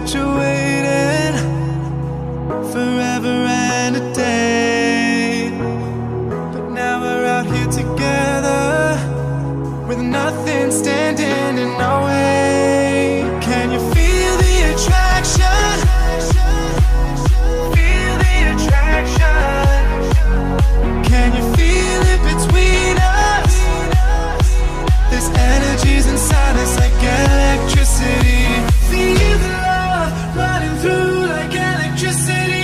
infatuated forever and a day. But now we're out here together with nothing standing in our way. Can you feel the attraction? Feel the attraction. Can you feel it between us? This energy's inside us like electricity. Feel the love running through like electricity.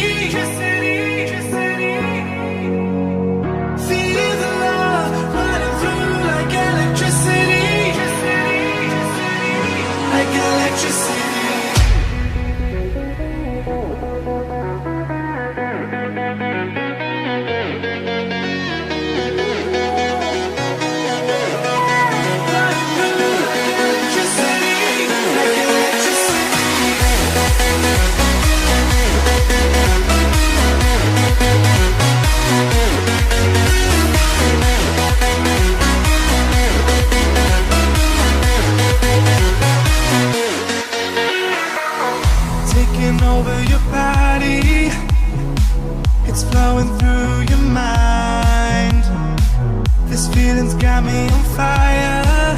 Feel the love running through like electricity. Like electricity. Taking over your body, it's flowing through your mind. This feeling's got me on fire.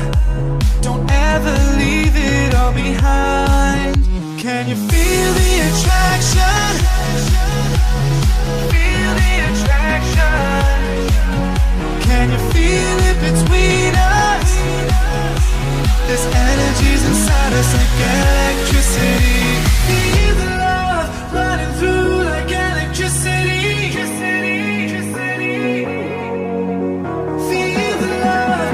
Don't ever leave it all behind. Can you feel the attraction? Feel the attraction. Can you feel it between us? This energy's inside us like electricity. Feel the love running through like electricity. Feel the love.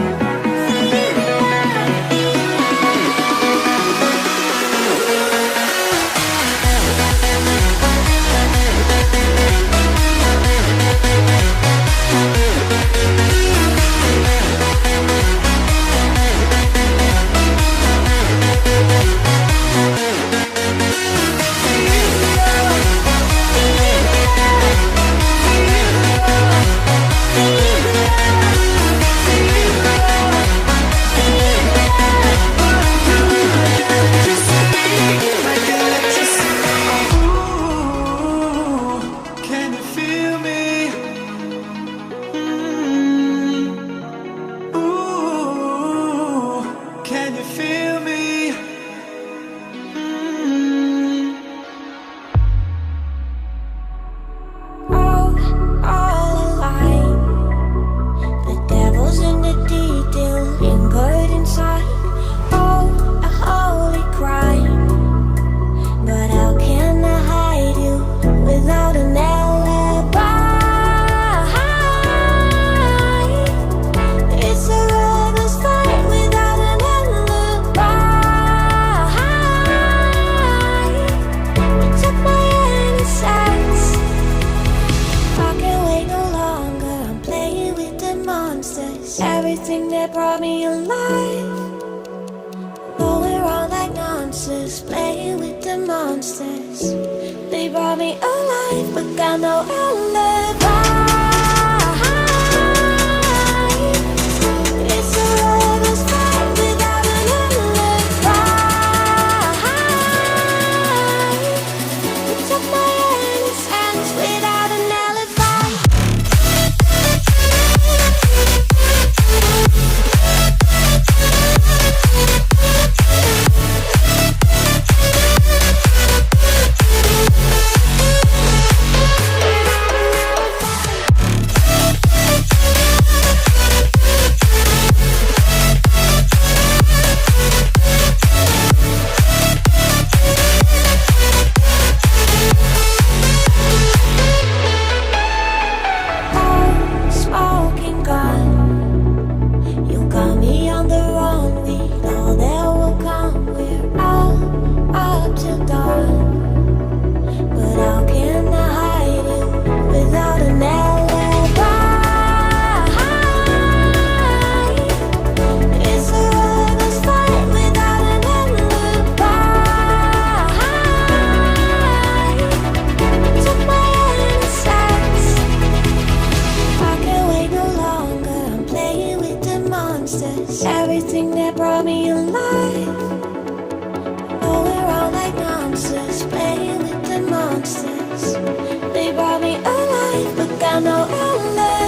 Everything that brought me alive, going around like nonsense, playing with the monsters. They brought me alive, but got no alibi. It's a lover's fight without an alibi. It took my innocence without an alibi. Everything that brought me alive, going around like nonsense. know I'll never